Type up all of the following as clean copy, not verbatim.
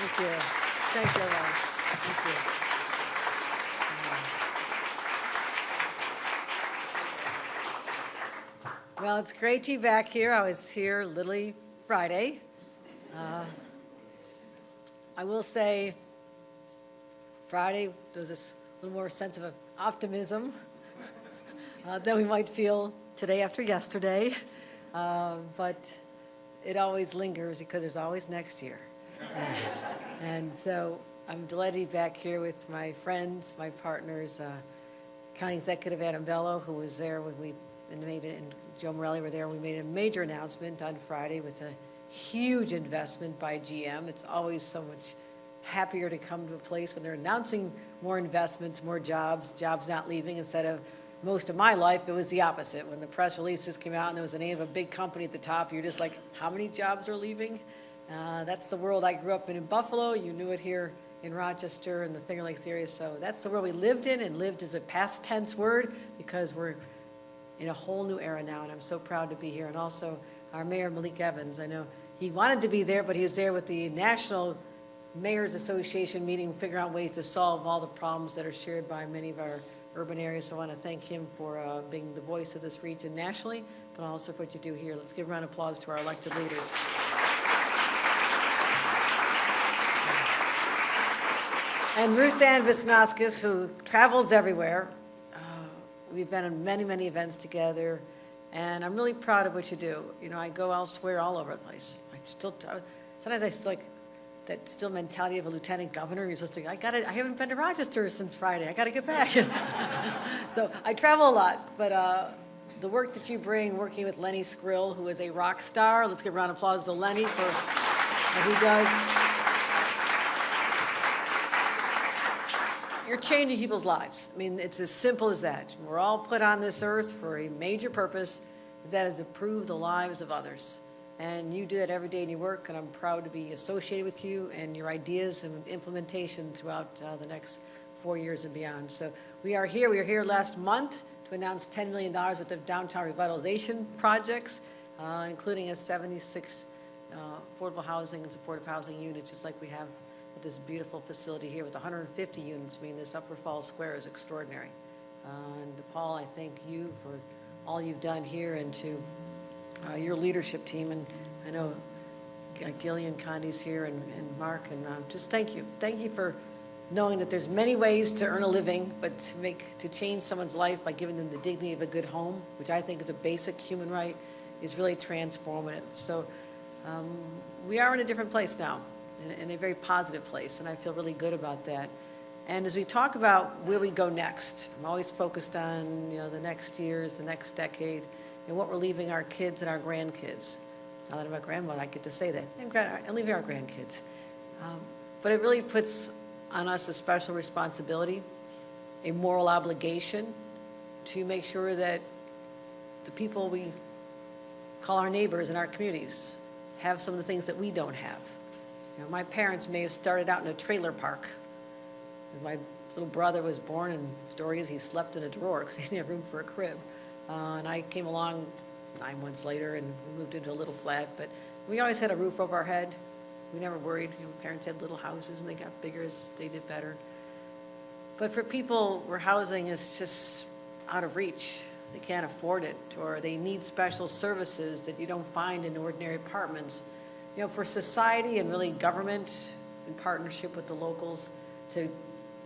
Thank you. Thank you, everyone. Thank you. Well, it's great to be back here. I was here literally Friday. I will say Friday there was this little more sense of optimism than we might feel today after yesterday. But it always lingers because there's always next year. And so I'm delighted to be back here with my friends, my partners, County Executive Adam Bello, who was there when we made it, and Joe Morelli were there. We made a major announcement on Friday. It was a huge investment by GM. It's always so much happier to come to a place when they're announcing more investments, more jobs not leaving. Instead of most of my life, it was the opposite. When the press releases came out and there was the name of a big company at the top, you're just like, how many jobs are leaving? That's the world I grew up in Buffalo. You knew it here in Rochester and the Finger Lakes area. So that's the world we lived in, and lived is a past tense word because we're in a whole new era now, and I'm so proud to be here. And also our mayor, Malik Evans. I know he wanted to be there, but he was there with the National Mayors Association meeting, figuring out ways to solve all the problems that are shared by many of our urban areas. So I want to thank him for being the voice of this region nationally, but also for what you do here. Let's give a round of applause to our elected leaders. And Ruth Ann Visnauskas, who travels everywhere. We've been in many, many events together, and I'm really proud of what you do. You know, I go elsewhere all over the place. Sometimes I still like that still mentality of a lieutenant governor. You're supposed to, I haven't been to Rochester since Friday. I got to get back. So I travel a lot, but the work that you bring, working with Lenny Skrill, who is a rock star. Let's give a round of applause to Lenny for what he does. You're changing people's lives. I mean, it's as simple as that. We're all put on this earth for a major purpose, that is to improve the lives of others. And you do that every day in your work, and I'm proud to be associated with you and your ideas and implementation throughout the next 4 years and beyond. So we are here last month to announce $10 million worth of downtown revitalization projects, including a 76 affordable housing and supportive housing unit, just like we have at this beautiful facility here with 150 units. I mean, this Upper Falls Square is extraordinary. And Paul, I thank you for all you've done here, and to your leadership team. And I know Gillian Condi's here, and Mark, and just thank you. Thank you for knowing that there's many ways to earn a living, but to change someone's life by giving them the dignity of a good home, which I think is a basic human right, is really transformative. So we are in a different place now, in a very positive place, and I feel really good about that. And as we talk about where we go next, I'm always focused on, you know, the next years, the next decade, and what we're leaving our kids and our grandkids. Now that I'm a grandmother, I get to say that. I'm leaving our grandkids. But it really puts on us a special responsibility, a moral obligation to make sure that the people we call our neighbors in our communities have some of the things that we don't have. You know, my parents may have started out in a trailer park. My little brother was born, and story is he slept in a drawer because he didn't have room for a crib. And I came along 9 months later, and we moved into a little flat. But we always had a roof over our head. We never worried. You know, parents had little houses, and they got bigger as they did better. But for people where housing is just out of reach, they can't afford it, or they need special services that you don't find in ordinary apartments. You know, for society and really government in partnership with the locals to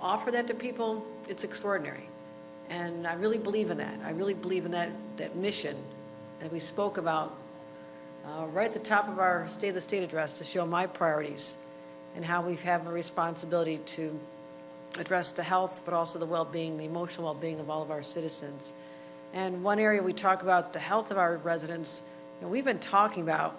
offer that to people, it's extraordinary. And I really believe in that. I really believe in that mission that we spoke about right at the top of our State of the State address, to show my priorities and how we have a responsibility to address the health, but also the well-being, the emotional well-being of all of our citizens. And one area we talk about the health of our residents, you know, we've been talking about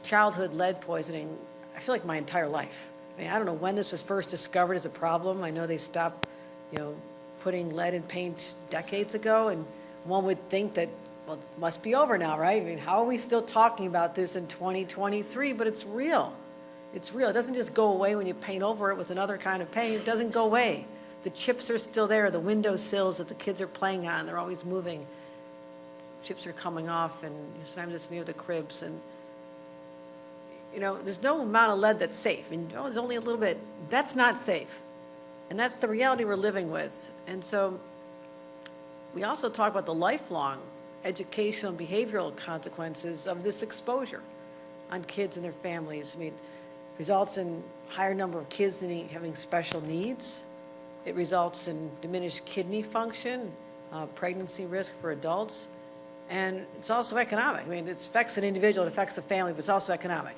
childhood lead poisoning, I feel like my entire life. I mean, I don't know when this was first discovered as a problem. I know they stopped, you know, putting lead in paint decades ago, and one would think that, well, it must be over now, right? I mean, how are we still talking about this in 2023? But it's real. It's real. It doesn't just go away when you paint over it with another kind of paint. It doesn't go away. The chips are still there. The window sills that the kids are playing on, they're always moving. Chips are coming off, and sometimes it's near the cribs. And there's no amount of lead that's safe. There's only a little bit. That's not safe. And that's the reality we're living with. And so we also talk about the lifelong educational and behavioral consequences of this exposure on kids and their families. Results in higher number of kids having special needs. It results in diminished kidney function, pregnancy risk for adults, and it's also economic. It affects an individual, it affects the family, but it's also economic.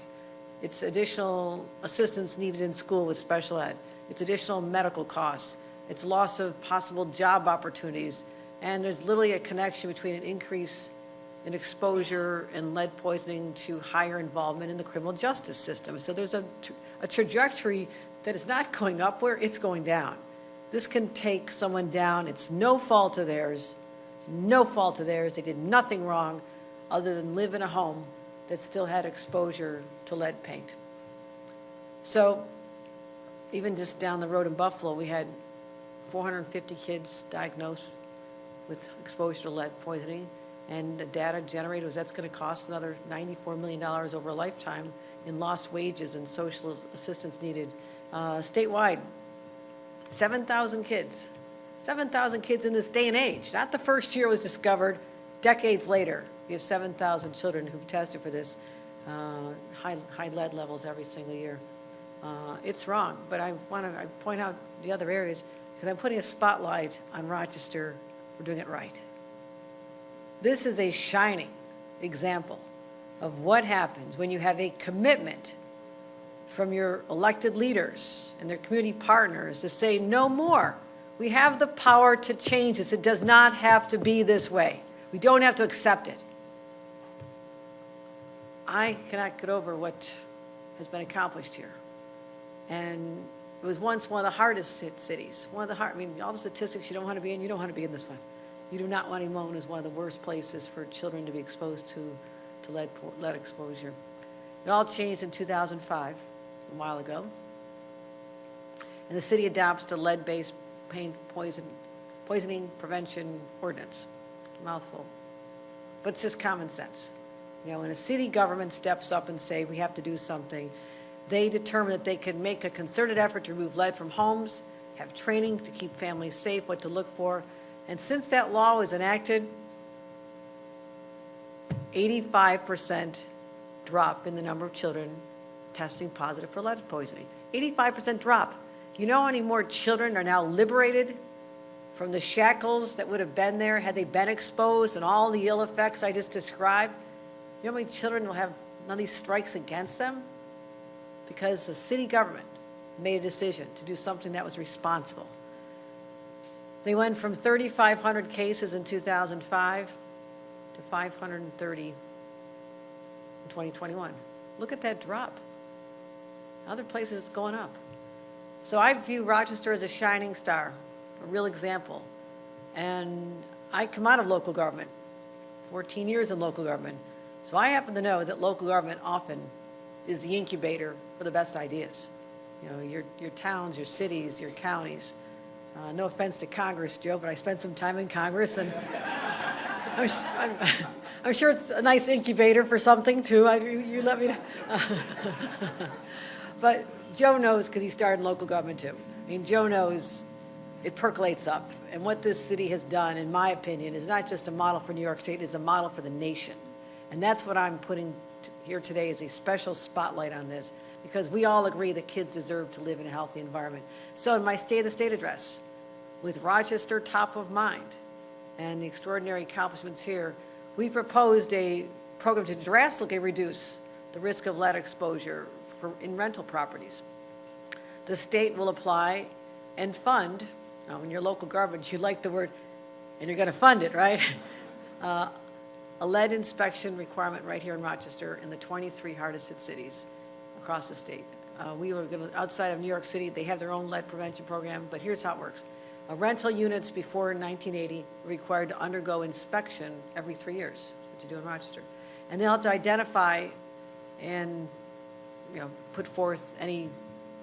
It's additional assistance needed in school with special ed. It's additional medical costs. It's loss of possible job opportunities. And there's literally a connection between an increase in exposure and lead poisoning to higher involvement in the criminal justice system. So there's a trajectory that is not going upward, it's going down. This can take someone down. It's no fault of theirs. No fault of theirs. They did nothing wrong other than live in a home that still had exposure to lead paint. So even just down the road in Buffalo, we had 450 kids diagnosed with exposure to lead poisoning, and the data generated was that's going to cost another $94 million over a lifetime in lost wages and social assistance needed. Statewide, 7,000 kids. 7,000 kids in this day and age. Not the first year it was discovered. Decades later, we have 7,000 children who've tested for this high lead levels every single year. It's wrong, but I point out the other areas because I'm putting a spotlight on Rochester for doing it right. This is a shining example of what happens when you have a commitment from your elected leaders and their community partners to say no more. We have the power to change this. It does not have to be this way. We don't have to accept it. I cannot get over what has been accomplished here. And it was once one of the hardest hit cities. All the statistics you don't want to be in, you don't want to be in this one. You do not want to be known as one of the worst places for children to be exposed to lead exposure. It all changed in 2005, a while ago. And the city adopts the lead-based paint poisoning prevention ordinance. Mouthful. But it's just common sense. When a city government steps up and say we have to do something, they determine that they can make a concerted effort to remove lead from homes, have training to keep families safe, what to look for. And since that law was enacted, 85% drop in the number of children testing positive for lead poisoning. 85% drop. You know how many more children are now liberated from the shackles that would have been there had they been exposed and all the ill effects I just described? You know how many children will have none of these strikes against them? Because the city government made a decision to do something that was responsible. They went from 3,500 cases in 2005 to 530 in 2021. Look at that drop. Other places it's going up. So I view Rochester as a shining star, a real example. And I come out of local government, 14 years in local government. So I happen to know that local government often is the incubator for the best ideas. Your towns, your cities, your counties. No offense to Congress, Joe, but I spent some time in Congress, and I'm sure it's a nice incubator for something, too. You let me know. But Joe knows because he started in local government, too. Joe knows it percolates up. And what this city has done, in my opinion, is not just a model for New York State, it's a model for the nation. And that's what I'm putting here today is a special spotlight on this, because we all agree that kids deserve to live in a healthy environment. So in my State of the State address, with Rochester top of mind and the extraordinary accomplishments here, we proposed a program to drastically reduce the risk of lead exposure in rental properties. The state will apply and fund, now in your local government, you like the word, and you're going to fund it, right? A lead inspection requirement right here in Rochester in the 23 hardest hit cities across the state. We were going to, outside of New York City, they have their own lead prevention program, but here's how it works. Rental units before 1980 were required to undergo inspection every 3 years, what you do in Rochester. And they'll have to identify and put forth any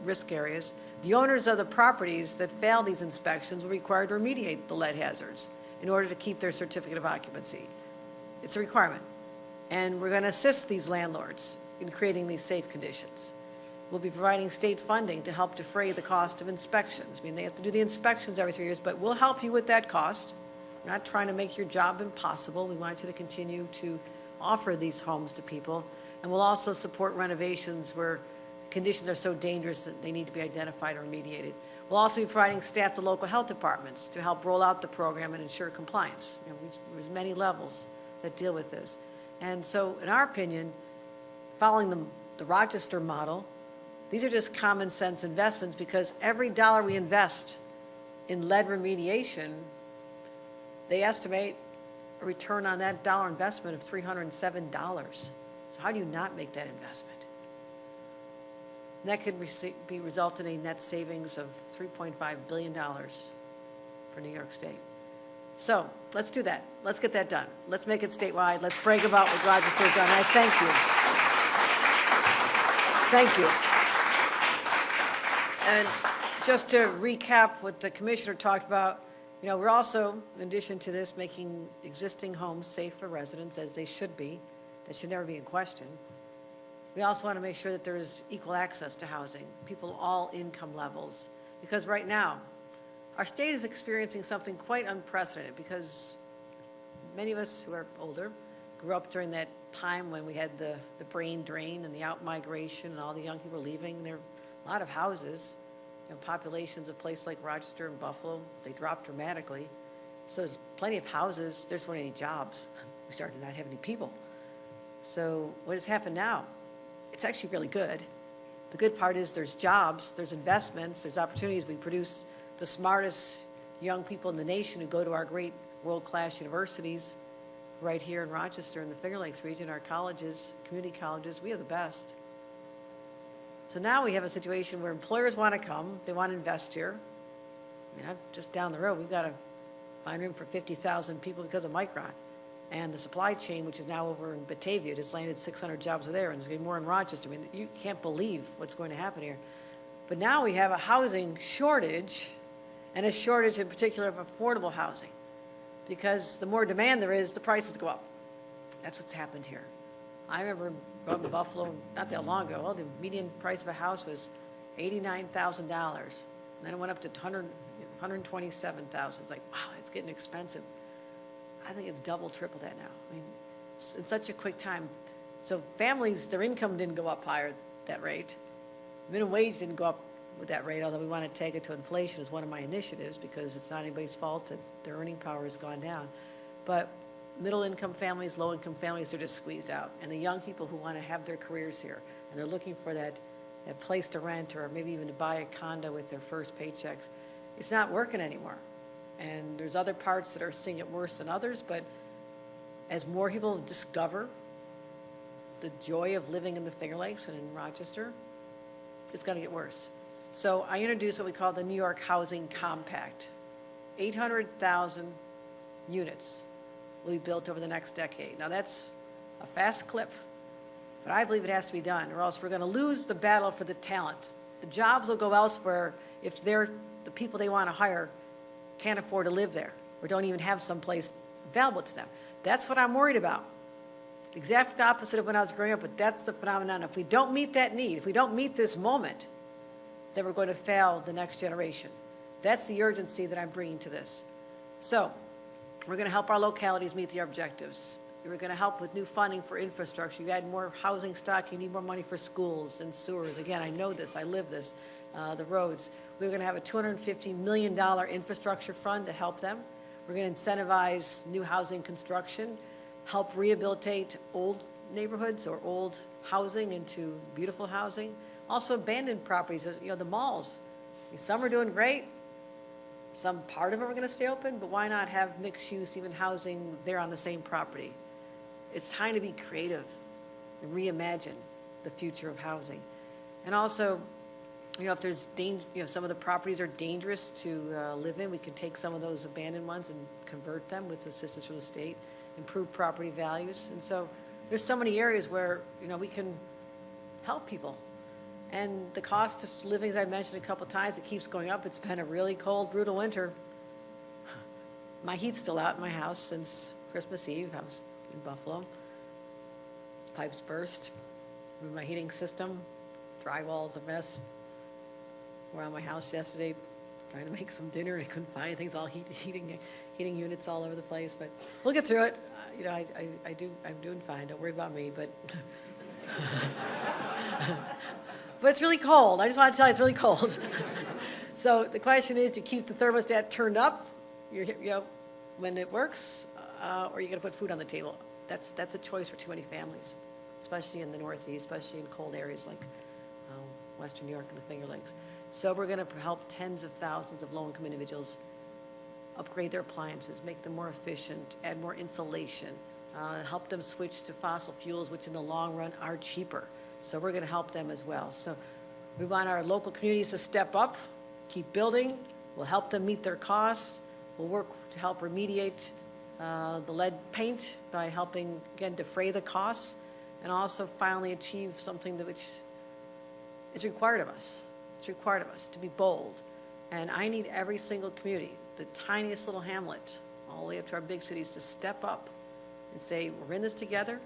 risk areas. The owners of the properties that fail these inspections will be required to remediate the lead hazards in order to keep their certificate of occupancy. It's a requirement. And we're going to assist these landlords in creating these safe conditions. We'll be providing state funding to help defray the cost of inspections. I mean, they have to do the inspections every 3 years, but we'll help you with that cost. We're not trying to make your job impossible. We want you to continue to offer these homes to people. And we'll also support renovations where conditions are so dangerous that they need to be identified or remediated. We'll also be providing staff to local health departments to help roll out the program and ensure compliance. You know, there's many levels that deal with this. And so, in our opinion, following the Rochester model, these are just common sense investments because every dollar we invest in lead remediation, they estimate a return on that dollar investment of $307. So how do you not make that investment? And that could be result in a net savings of $3.5 billion for New York State. So let's do that. Let's get that done. Let's make it statewide. Let's brag about what Rochester has done. I thank you. Thank you. And just to recap what the commissioner talked about, you know, we're also, in addition to this, making existing homes safe for residents, as they should be. That should never be in question. We also want to make sure that there is equal access to housing, people of all income levels. Because right now, our state is experiencing something quite unprecedented because many of us who are older grew up during that time when we had the brain drain and the out-migration and all the young people leaving. There are a lot of houses, and populations of places like Rochester and Buffalo, they dropped dramatically. So there's plenty of houses, there just weren't any jobs. We started to not have any people. So what has happened now? It's actually really good. The good part is there's jobs, there's investments, there's opportunities. We produce the smartest young people in the nation who go to our great world-class universities right here in Rochester in the Finger Lakes region, our colleges, community colleges, we have the best. So now we have a situation where employers want to come, they want to invest here. I mean, just down the road, we've got to find room for 50,000 people because of Micron. And the supply chain, which is now over in Batavia, just landed 600 jobs there, and there's going to be more in Rochester. I mean, you can't believe what's going to happen here. But now we have a housing shortage, and a shortage in particular of affordable housing. Because the more demand there is, the prices go up. That's what's happened here. I remember growing up in Buffalo not that long ago. Well, the median price of a house was $89,000. And then it went up to $127,000. It's like, wow, it's getting expensive. I think it's double, triple that now. I mean, in such a quick time. So families, their income didn't go up higher at that rate. Minimum wage didn't go up with that rate, although we want to take it to inflation as one of my initiatives because it's not anybody's fault that their earning power has gone down. But middle-income families, low-income families, they're just squeezed out. And the young people who want to have their careers here, and they're looking for that place to rent or maybe even to buy a condo with their first paychecks, it's not working anymore. And there's other parts that are seeing it worse than others, but as more people discover the joy of living in the Finger Lakes and in Rochester, it's going to get worse. So I introduced what we call the New York Housing Compact. 800,000 units will be built over the next decade. Now that's a fast clip, but I believe it has to be done, or else we're going to lose the battle for the talent. The jobs will go elsewhere if the people they want to hire can't afford to live there or don't even have some place available to them. That's what I'm worried about. The exact opposite of when I was growing up, but that's the phenomenon. If we don't meet that need, if we don't meet this moment, then we're going to fail the next generation. That's the urgency that I'm bringing to this. So we're going to help our localities meet their objectives. We're going to help with new funding for infrastructure. You add more housing stock, you need more money for schools and sewers. Again, I know this, I live this, the roads. We're going to have a $250 million infrastructure fund to help them. We're going to incentivize new housing construction, help rehabilitate old neighborhoods or old housing into beautiful housing. Also abandoned properties, you know, the malls. Some are doing great. Some part of them are going to stay open, but why not have mixed use, even housing there on the same property? It's time to be creative and reimagine the future of housing. And also, you know, if there's some of the properties are dangerous to live in, we can take some of those abandoned ones and convert them with assistance from the state, improve property values. And so there's so many areas where, you know, we can help people. And the cost of living, as I mentioned a couple times, it keeps going up. It's been a really cold, brutal winter. My heat's still out in my house since Christmas Eve. I was in Buffalo. Pipes burst. with my heating system. Drywall's a mess. Around my house yesterday, trying to make some dinner, and I couldn't find anything. It's all heating units all over the place, but we'll get through it. I'm doing fine. Don't worry about me, but but it's really cold. I just want to tell you, it's really cold. So the question is, to keep the thermostat turned up, when it works, or you're going to put food on the table. That's a choice for too many families, especially in the Northeast, especially in cold areas like Western New York and the Finger Lakes. So we're going to help tens of thousands of low-income individuals upgrade their appliances, make them more efficient, add more insulation, help them switch to fossil fuels, which in the long run are cheaper. So we're going to help them as well. So we want our local communities to step up, keep building. We'll help them meet their costs. We'll work to help remediate the lead paint by helping, again, defray the costs, and also finally achieve something which is required of us. It's required of us to be bold. And I need every single community, the tiniest little hamlet, all the way up to our big cities, to step up and say, we're in this together.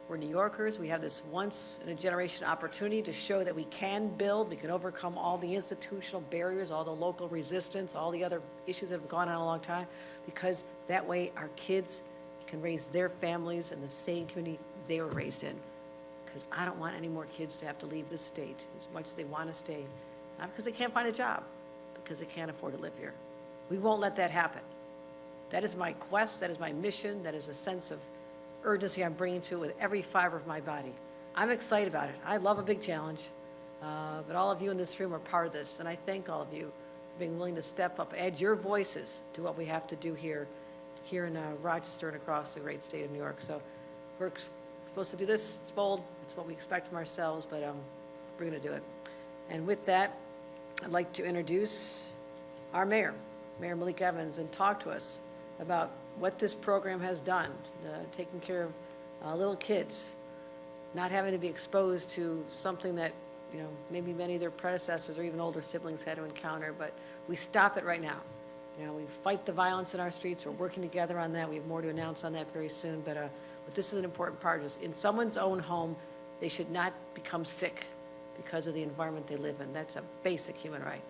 We're New Yorkers. We have this once-in-a-generation opportunity to show that we can build, we can overcome all the institutional barriers, all the local resistance, all the other issues that have gone on a long time, because that way our kids can raise their families in the same community they were raised in. Because I don't want any more kids to have to leave this state as much as they want to stay, not because they can't find a job, because they can't afford to live here. We won't let that happen. That is my quest, that is my mission, that is a sense of urgency I'm bringing to it with every fiber of my body. I'm excited about it. I love a big challenge, but all of you in this room are part of this, and I thank all of you for being willing to step up, add your voices to what we have to do here in Rochester and across the great state of New York. So we're supposed to do this. It's bold. It's what we expect from ourselves, but we're going to do it. And with that, I'd like to introduce our mayor, Mayor Malik Evans, and talk to us about what this program has done, taking care of little kids, not having to be exposed to something that, maybe many of their predecessors or even older siblings had to encounter, but we stop it right now. We fight the violence in our streets. We're working together on that. We have more to announce on that very soon, but this is an important part. In someone's own home, they should not become sick because of the environment they live in. That's a basic human right.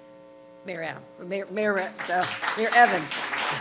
Mayor Evans.